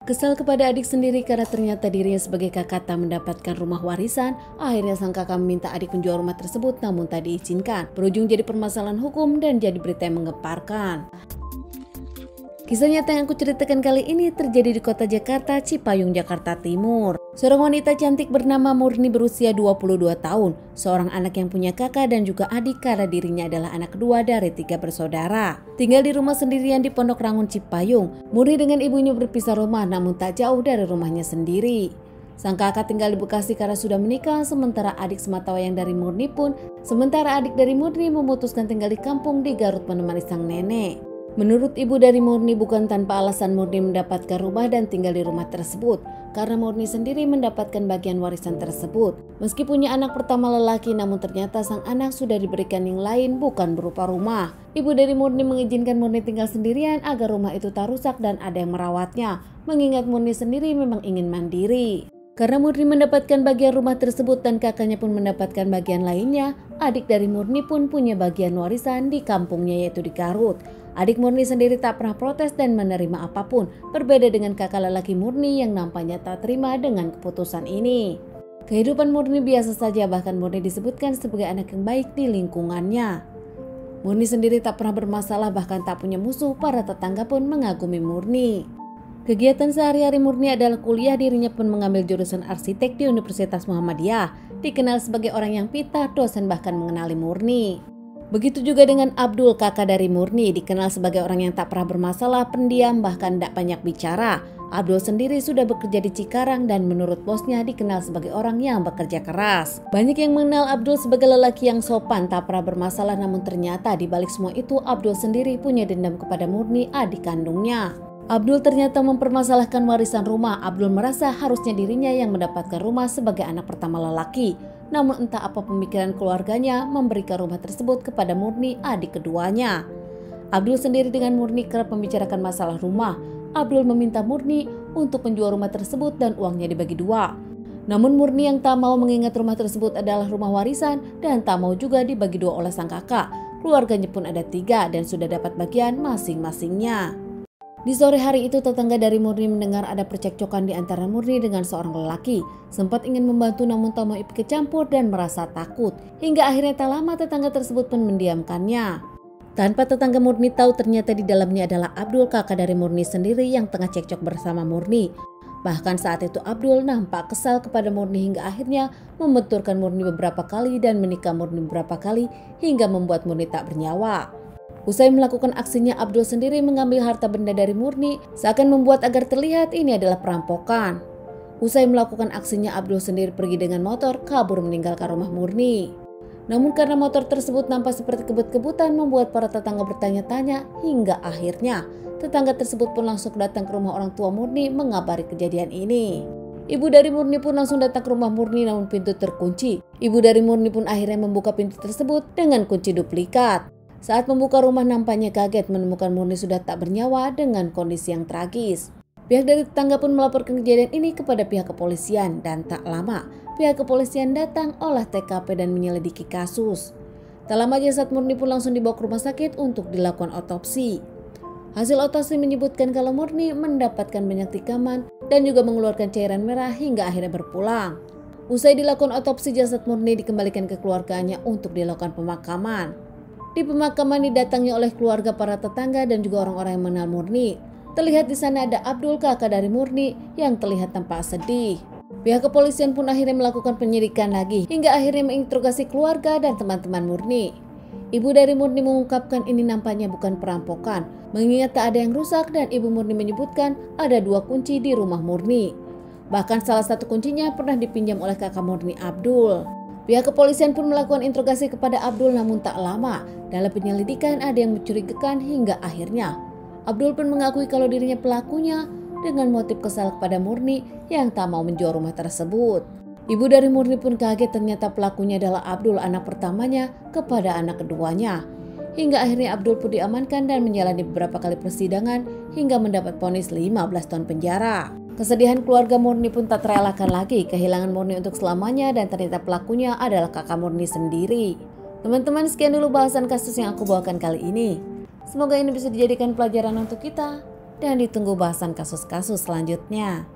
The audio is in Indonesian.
Kesal kepada adik sendiri karena ternyata dirinya sebagai kakak tak mendapatkan rumah warisan, akhirnya sang kakak meminta adik menjual rumah tersebut namun tak diizinkan. Berujung jadi permasalahan hukum dan jadi berita yang menggemparkan. Kisah nyata yang aku ceritakan kali ini terjadi di kota Jakarta, Cipayung, Jakarta Timur. Seorang wanita cantik bernama Murni berusia 22 tahun, seorang anak yang punya kakak dan juga adik karena dirinya adalah anak kedua dari 3 bersaudara. Tinggal di rumah sendirian di Pondok Rangun, Cipayung, Murni dengan ibunya berpisah rumah namun tak jauh dari rumahnya sendiri. Sang kakak tinggal di Bekasi karena sudah menikah, sementara adik sematawayang dari Murni memutuskan tinggal di kampung di Garut menemani sang nenek. Menurut ibu dari Murni, bukan tanpa alasan Murni mendapatkan rumah dan tinggal di rumah tersebut, karena Murni sendiri mendapatkan bagian warisan tersebut. Meski punya anak pertama lelaki, namun ternyata sang anak sudah diberikan yang lain bukan berupa rumah. Ibu dari Murni mengizinkan Murni tinggal sendirian agar rumah itu tak rusak dan ada yang merawatnya, mengingat Murni sendiri memang ingin mandiri. Karena Murni mendapatkan bagian rumah tersebut dan kakaknya pun mendapatkan bagian lainnya, adik dari Murni pun punya bagian warisan di kampungnya yaitu di Garut. Adik Murni sendiri tak pernah protes dan menerima apapun, berbeda dengan kakak lelaki Murni yang nampaknya tak terima dengan keputusan ini. Kehidupan Murni biasa saja, bahkan Murni disebutkan sebagai anak yang baik di lingkungannya. Murni sendiri tak pernah bermasalah, bahkan tak punya musuh, para tetangga pun mengagumi Murni. Kegiatan sehari-hari Murni adalah kuliah, dirinya pun mengambil jurusan arsitek di Universitas Muhammadiyah, dikenal sebagai orang yang pintar, dosen bahkan mengenali Murni. Begitu juga dengan Abdul, kakak dari Murni, dikenal sebagai orang yang tak pernah bermasalah, pendiam, bahkan tak banyak bicara. Abdul sendiri sudah bekerja di Cikarang dan menurut bosnya dikenal sebagai orang yang bekerja keras. Banyak yang mengenal Abdul sebagai lelaki yang sopan, tak pernah bermasalah, namun ternyata di balik semua itu Abdul sendiri punya dendam kepada Murni, adik kandungnya. Abdul ternyata mempermasalahkan warisan rumah. Abdul merasa harusnya dirinya yang mendapatkan rumah sebagai anak pertama lelaki. Namun entah apa pemikiran keluarganya memberikan rumah tersebut kepada Murni, adik keduanya. Abdul sendiri dengan Murni kerap membicarakan masalah rumah. Abdul meminta Murni untuk menjual rumah tersebut dan uangnya dibagi dua. Namun Murni yang tak mau, mengingat rumah tersebut adalah rumah warisan dan tak mau juga dibagi dua oleh sang kakak. Keluarganya pun ada 3 dan sudah dapat bagian masing-masingnya. Di sore hari itu tetangga dari Murni mendengar ada percekcokan di antara Murni dengan seorang lelaki. Sempat ingin membantu namun tak mau ikut campur dan merasa takut. Hingga akhirnya tak lama tetangga tersebut pun mendiamkannya. Tanpa tetangga Murni tahu, ternyata di dalamnya adalah Abdul, kakak dari Murni sendiri yang tengah cekcok bersama Murni. Bahkan saat itu Abdul nampak kesal kepada Murni hingga akhirnya membenturkan Murni beberapa kali dan menikam Murni beberapa kali hingga membuat Murni tak bernyawa. Usai melakukan aksinya, Abdul sendiri mengambil harta benda dari Murni seakan membuat agar terlihat ini adalah perampokan. Usai melakukan aksinya, Abdul sendiri pergi dengan motor kabur meninggalkan rumah Murni. Namun karena motor tersebut nampak seperti kebut-kebutan membuat para tetangga bertanya-tanya hingga akhirnya tetangga tersebut pun langsung datang ke rumah orang tua Murni mengabari kejadian ini. Ibu dari Murni pun langsung datang ke rumah Murni namun pintu terkunci. Ibu dari Murni pun akhirnya membuka pintu tersebut dengan kunci duplikat. Saat membuka rumah nampaknya kaget menemukan Murni sudah tak bernyawa dengan kondisi yang tragis. Pihak dari tetangga pun melaporkan kejadian ini kepada pihak kepolisian dan tak lama pihak kepolisian datang olah TKP dan menyelidiki kasus. Tak lama jasad Murni pun langsung dibawa ke rumah sakit untuk dilakukan otopsi. Hasil otopsi menyebutkan kalau Murni mendapatkan banyak tikaman dan juga mengeluarkan cairan merah hingga akhirnya berpulang. Usai dilakukan otopsi, jasad Murni dikembalikan ke keluarganya untuk dilakukan pemakaman. Di pemakaman didatangi oleh keluarga, para tetangga dan juga orang-orang yang mengenal Murni. Terlihat di sana ada Abdul, kakak dari Murni, yang terlihat tampak sedih. Pihak kepolisian pun akhirnya melakukan penyidikan lagi hingga akhirnya menginterogasi keluarga dan teman-teman Murni. Ibu dari Murni mengungkapkan ini nampaknya bukan perampokan, mengingat tak ada yang rusak dan ibu Murni menyebutkan ada 2 kunci di rumah Murni. Bahkan salah satu kuncinya pernah dipinjam oleh kakak Murni, Abdul. Pihak kepolisian pun melakukan interogasi kepada Abdul namun tak lama. Dalam penyelidikan ada yang mencurigakan hingga akhirnya Abdul pun mengakui kalau dirinya pelakunya dengan motif kesal kepada Murni yang tak mau menjual rumah tersebut. Ibu dari Murni pun kaget, ternyata pelakunya adalah Abdul, anak pertamanya kepada anak keduanya. Hingga akhirnya Abdul pun diamankan dan menjalani beberapa kali persidangan hingga mendapat vonis 15 tahun penjara. Kesedihan keluarga Murni pun tak terelakkan lagi, kehilangan Murni untuk selamanya dan ternyata pelakunya adalah kakak Murni sendiri. Teman-teman, sekian dulu bahasan kasus yang aku bawakan kali ini. Semoga ini bisa dijadikan pelajaran untuk kita. dan ditunggu bahasan kasus-kasus selanjutnya.